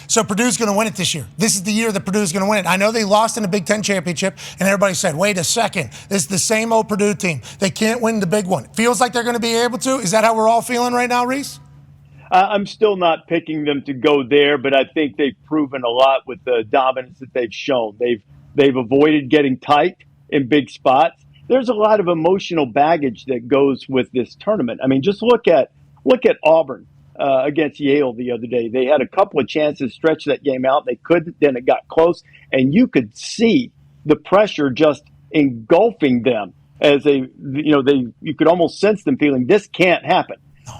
So Purdue's going to win it this year. This is the year that Purdue's going to win it. I know they lost in the Big Ten championship, and everybody said, wait a second, this is the same old Purdue team. They can't win the big one. Feels like they're going to be able to. Is that how we're all feeling right now, Rece? I'm still not picking them to go there, but I think they've proven a lot with the dominance that they've shown. They've avoided getting tight in big spots. There's a lot of emotional baggage that goes with this tournament. I mean, just look at Auburn against Yale the other day. They had a couple of chances to stretch that game out. They couldn't. Then it got close, and you could see the pressure just engulfing them as you could almost sense them feeling this can't happen.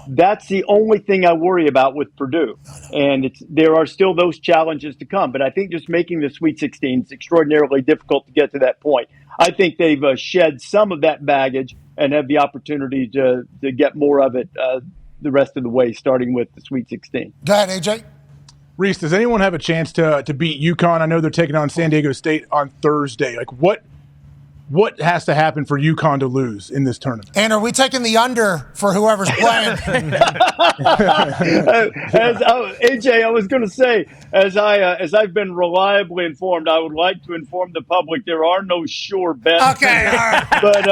That's the only thing I worry about with Purdue. And there are still those challenges to come. But I think just making the Sweet 16 is extraordinarily difficult to get to that point. I think they've shed some of that baggage and have the opportunity to get more of it the rest of the way, starting with the Sweet 16. Go ahead, AJ. Rece, does anyone have a chance to beat UConn? I know they're taking on San Diego State on Thursday. Like, what has to happen for UConn to lose in this tournament? And are we taking the under for whoever's playing? AJ, I was going to say, as I've been reliably informed, I would like to inform the public there are no sure bets. Okay, all right. But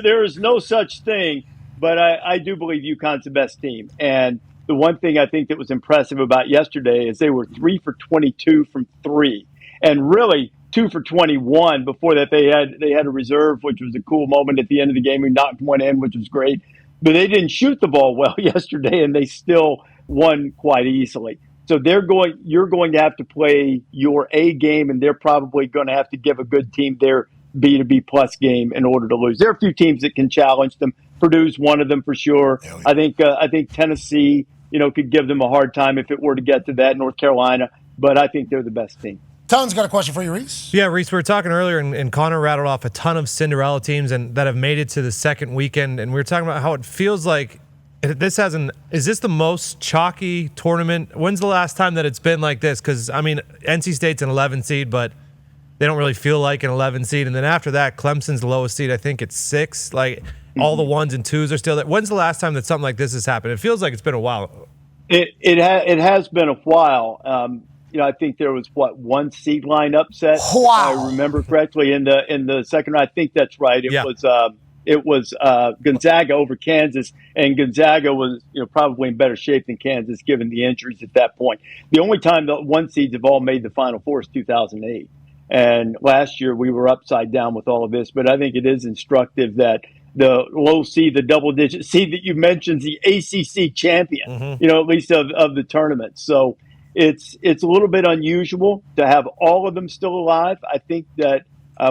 there is no such thing. But I do believe UConn's the best team. And the one thing I think that was impressive about yesterday is they were 3 for 22 from 3. And really, 2 for 21. Before that, they had a reserve, which was a cool moment at the end of the game. We knocked one in, which was great. But they didn't shoot the ball well yesterday, and they still won quite easily. So you're going to have to play your A game, and they're probably going to have to give a good team their B to B plus game in order to lose. There are a few teams that can challenge them. Purdue's one of them for sure. I think Tennessee, could give them a hard time if it were to get to that. North Carolina, but I think they're the best team. Tone's got a question for you, Rece. Yeah, Rece, we were talking earlier, and Connor rattled off a ton of Cinderella teams and that have made it to the second weekend, and we were talking about how it feels like is this the most chalky tournament? When's the last time that it's been like this? Because, I mean, NC State's an 11 seed, but they don't really feel like an 11 seed, and then after that, Clemson's the lowest seed. I think it's 6. Like, all the 1s and 2s are still there. When's the last time that something like this has happened? It feels like it's been a while. It has been a while. I think there was 1 seed line upset. Wow. If I remember correctly in the second round. I think that's right. It was Gonzaga over Kansas, and Gonzaga was probably in better shape than Kansas given the injuries at that point. The only time the 1 seeds have all made the Final Four is 2008, and last year we were upside down with all of this. But I think it is instructive that the low seed, the double-digit seed that you mentioned, the ACC champion, at least of the tournament. So it's a little bit unusual to have all of them still alive. I think that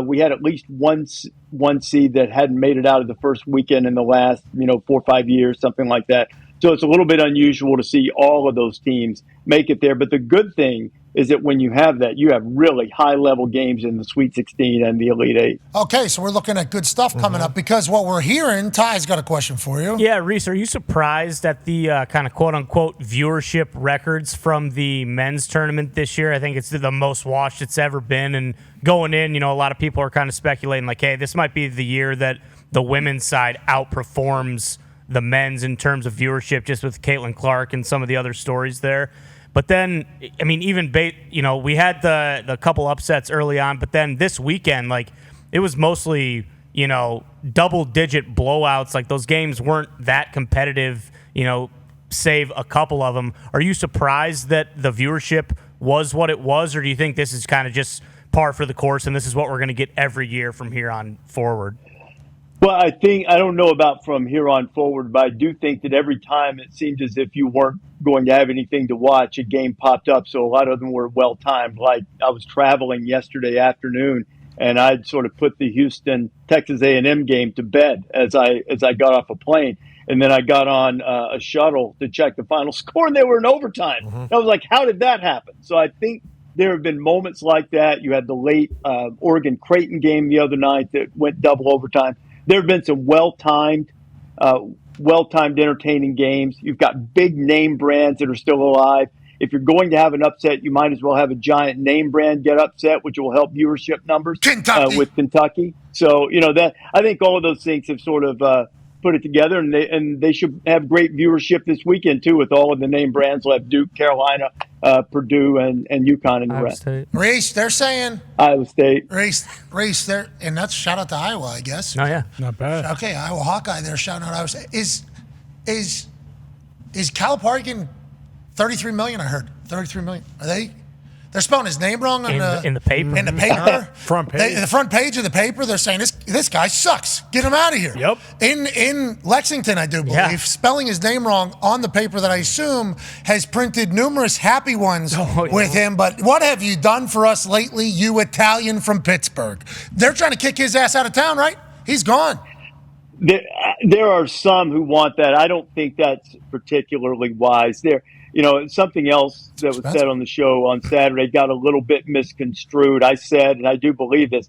we had at least one seed that hadn't made it out of the first weekend in the last 4 or 5 years, something like that. So it's a little bit unusual to see all of those teams make it there. But the good thing is that when you have that, you have really high-level games in the Sweet 16 and the Elite Eight. Okay, so we're looking at good stuff coming up because what we're hearing, Ty's got a question for you. Yeah, Rece, are you surprised at the kind of quote-unquote viewership records from the men's tournament this year? I think it's the most watched it's ever been. And going in, a lot of people are kind of speculating like, hey, this might be the year that the women's side outperforms the men's in terms of viewership, just with Caitlin Clark and some of the other stories there. But then, I mean, we had the couple upsets early on, but then this weekend, it was mostly, double-digit blowouts. Like, those games weren't that competitive, save a couple of them. Are you surprised that the viewership was what it was, or do you think this is kind of just par for the course and this is what we're going to get every year from here on forward? Well, I don't know about from here on forward, but I do think that every time it seemed as if you weren't going to have anything to watch, a game popped up. So a lot of them were well-timed. Like, I was traveling yesterday afternoon, and I'd sort of put the Houston Texas A&M game to bed as I got off a plane. And then I got on a shuttle to check the final score, and they were in overtime. I was like, how did that happen? So I think there have been moments like that. You had the late Oregon-Creighton game the other night that went double overtime. There have been some well-timed, entertaining games. You've got big name brands that are still alive. If you're going to have an upset, you might as well have a giant name brand get upset, which will help viewership numbers with Kentucky. So, that I think all of those things have sort of put it together, and they should have great viewership this weekend too, with all of the name brands like Duke, Carolina, Purdue, and UConn and the rest. Rece, they're saying Iowa State. Rece, they're and that's shout out to Iowa, I guess. Oh yeah, Not bad. Okay, Iowa Hawkeye, they're shouting out Iowa State. Is Calipari getting $33 million? I heard $33 million. Are they? They're spelling his name wrong in the paper. In the paper, Front page. The front page of the paper, they're saying this guy sucks. Get him out of here. Yep. In Lexington, I do believe, spelling his name wrong on the paper that I assume has printed numerous happy ones with him. But what have you done for us lately, you Italian from Pittsburgh? They're trying to kick his ass out of town, right? He's gone. There are some who want that. I don't think that's particularly wise. Something else that was said on the show on Saturday got a little bit misconstrued. I said, and I do believe this,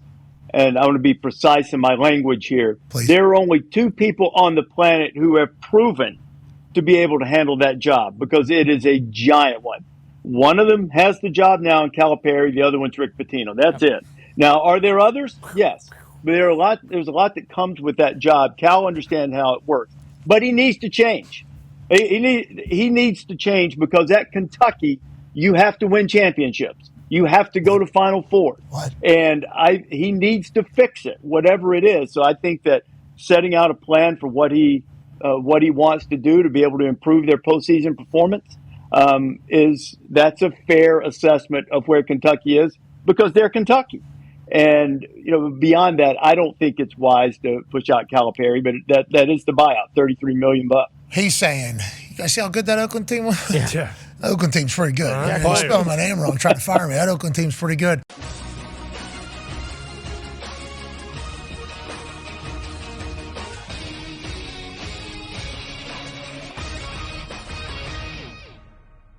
and I want to be precise in my language here. Please. There are only two people on the planet who have proven to be able to handle that job, because it is a giant one. One of them has the job now in Calipari. The other one's Rick Pitino. That's it. Now, are there others? Yes. But there's a lot that comes with that job. Cal understands how it works. But he needs to change. He needs to change, because at Kentucky, you have to win championships. You have to go to Final Four. What? And he needs to fix it, whatever it is. So I think that setting out a plan for what he wants to do to be able to improve their postseason performance that's a fair assessment of where Kentucky is, because they're Kentucky. And beyond that, I don't think it's wise to push out Calipari, but that is the buyout, $33 million. He's saying, you guys see how good that Oakland team was? Yeah. That Oakland team's pretty good. You're spelling my name wrong, trying to fire me. That Oakland team's pretty good.